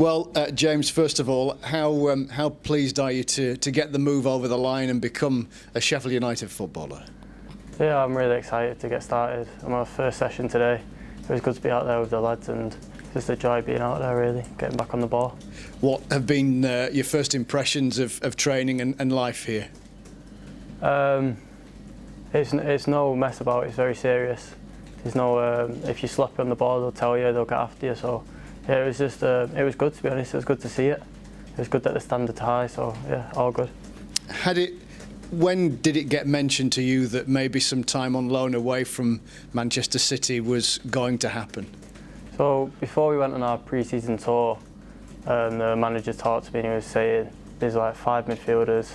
Well, James, first of all, how pleased are you to get the move over the line and become a Sheffield United footballer? Yeah, I'm really excited to get started. I'm on my first session today. It was good to be out there with the lads and just a joy being out there, really, getting back on the ball. What have been your first impressions of training and life here? It's no mess about. It's very serious. There's no if you slap on the ball, they'll tell you, they'll get after you. So yeah, it was just it was good, to be honest. It was good to see it. It was good that the standard's high. So yeah, all good. When did it get mentioned to you that maybe some time on loan away from Manchester City was going to happen? So before we went on our pre-season tour, the manager talked to me and he was saying there's like 5 midfielders.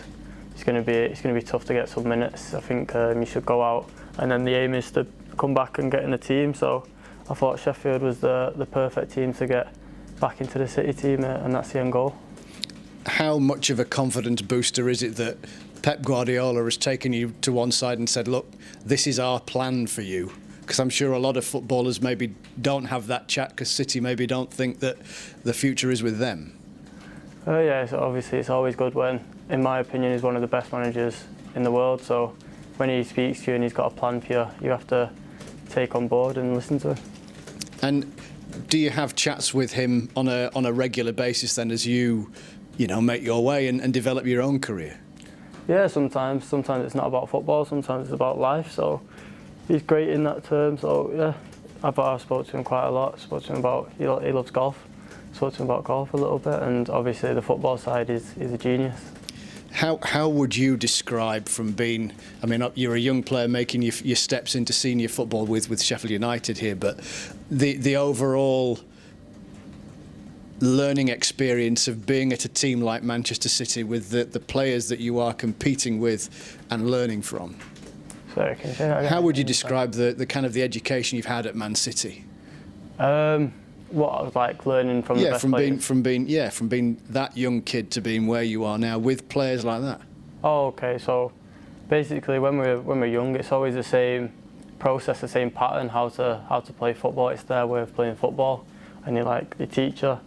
It's going to be tough to get some minutes. I think you should go out, and then the aim is to come back and get in the team. So I thought Sheffield was the perfect team to get back into the City team, and that's the end goal. How much of a confidence booster is it that Pep Guardiola has taken you to one side and said, look, this is our plan for you? Because I'm sure a lot of footballers maybe don't have that chat because City maybe don't think that the future is with them. Yeah, so obviously it's always good when, in my opinion, he's one of the best managers in the world. So when he speaks to you and he's got a plan for you, you have to take on board and listen to him. And do you have chats with him on a regular basis then, as you make your way and develop your own career? Yeah, sometimes. Sometimes it's not about football. Sometimes it's about life. So he's great in that term. So yeah, I've spoke to him quite a lot. Spoke to him about he loves golf. Spoke to him about golf a little bit, and obviously the football side is a genius. How would you describe from being, I mean, you're a young player making your steps into senior football with Sheffield United here, but the overall learning experience of being at a team like Manchester City with the players that you are competing with and learning from? Sorry, can you say that again? How would you describe the kind of the education you've had at Man City? What I was like learning from the best players? From being that young kid to being where you are now with players like that. Oh, okay. So basically, when we're young, it's always the same process, the same pattern, how to play football. It's their way of playing football, and the teacher,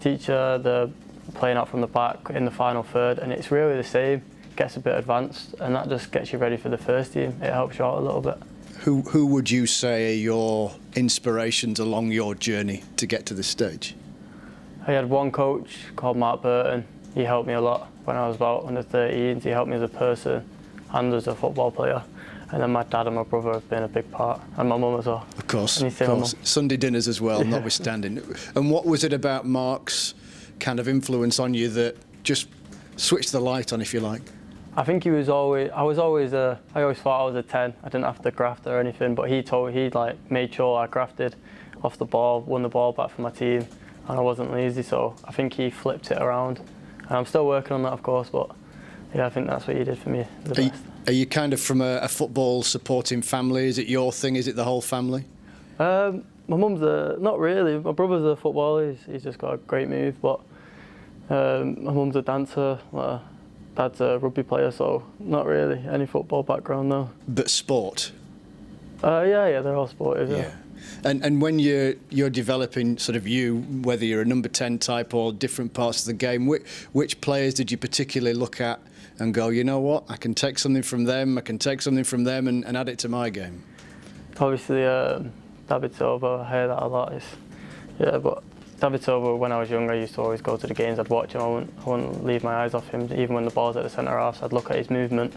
the playing out from the back in the final third, and it's really the same. Gets a bit advanced, and that just gets you ready for the first team. It helps you out a little bit. Who would you say are your inspirations along your journey to get to this stage? I had one coach called Mark Burton. He helped me a lot when I was about under 13s. He helped me as a person and as a football player. And then my dad and my brother have been a big part, and my mum as well. Of course. Sunday dinners as well, notwithstanding. And what was it about Mark's kind of influence on you that just switched the light on, if you like? I think he was always. I always thought I was a 10. I didn't have to graft or anything, but he made sure I grafted off the ball, won the ball back for my team, and I wasn't lazy. So I think he flipped it around, and I'm still working on that, of course. But yeah, I think that's what he did for me the best. Are you kind of from a football supporting family? Is it your thing? Is it the whole family? My mum's not really. My brother's a footballer. He's just got a great move, but my mum's a dancer. Dad's a rugby player, so not really any football background, no. But sport? Yeah, they're all sportive, yeah. And when you're developing sort of whether you're a number 10 type or different parts of the game, which players did you particularly look at and go, you know what, I can take something from them, and add it to my game? Obviously, David Silva, I hear that a lot. But David Silva, when I was younger, I used to always go to the games. I'd watch him. I wouldn't leave my eyes off him. Even when the ball's at the centre half, I'd look at his movement.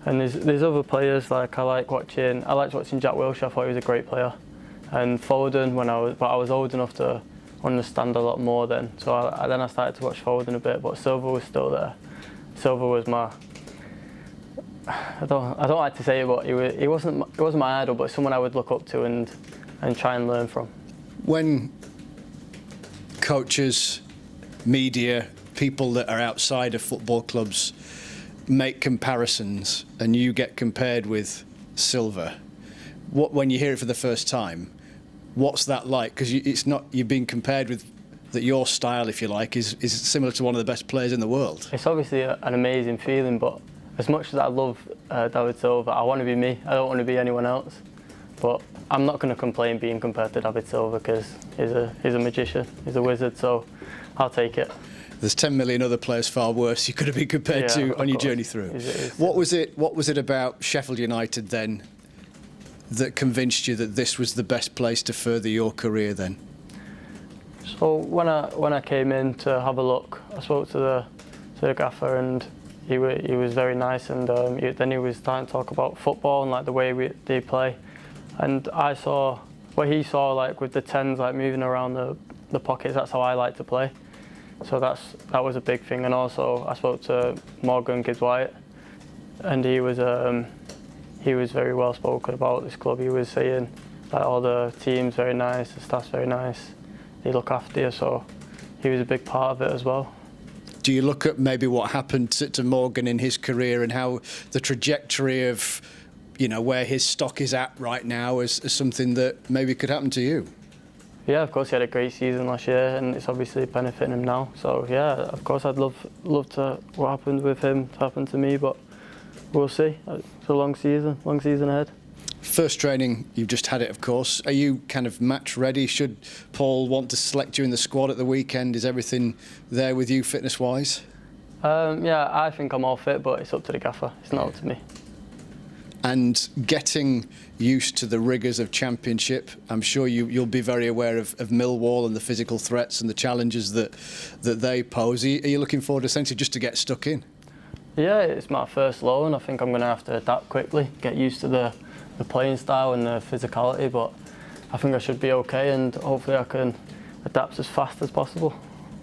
And there's other players like I liked watching Jack Wilshere. I thought he was a great player. And Foden, but I was old enough to understand a lot more then. So I started to watch Foden a bit. But Silva was still there. Silva was my. I don't like to say it, but he wasn't my idol, but someone I would look up to and try and learn from. When coaches, media, people that are outside of football clubs make comparisons and you get compared with Silva, when you hear it for the first time, what's that like? Because it's not, you're being compared with that your style, if you like, is similar to one of the best players in the world. It's obviously an amazing feeling, but as much as I love David Silva, I want to be me. I don't want to be anyone else. But I'm not going to complain being compared to David Silva because he's a magician, he's a wizard. So I'll take it. There's 10 million other players far worse you could have been compared to on your journey through. What was it about Sheffield United then that convinced you that this was the best place to further your career then? So when I came in to have a look, I spoke to the gaffer, and he was very nice, and then he was starting to talk about football and like the way they play, and I saw what he saw, like with the 10s like moving around the pockets. That's how I like to play. So that was a big thing. And also I spoke to Morgan Gibbs-White, and he was very well spoken about this club. He was saying that all the team's very nice, the staff's very nice, they look after you, so he was a big part of it as well. Do you look at maybe what happened to Morgan in his career and how the trajectory of, you know, where his stock is at right now as something that maybe could happen to you? Yeah, of course, he had a great season last year, and it's obviously benefiting him now. So yeah, of course, I'd love to what happened with him to happen to me, but we'll see. It's a long season ahead. First training, you've just had it, of course. Are you kind of match ready? Should Paul want to select you in the squad at the weekend? Is everything there with you fitness-wise? Yeah, I think I'm all fit, but it's up to the gaffer. It's not up to me. And getting used to the rigours of Championship, I'm sure you'll be very aware of Millwall and the physical threats and the challenges that they pose. Are you looking forward essentially just to get stuck in? Yeah, it's my first loan. I think I'm going to have to adapt quickly, get used to the playing style and the physicality, but I think I should be okay, and hopefully I can adapt as fast as possible.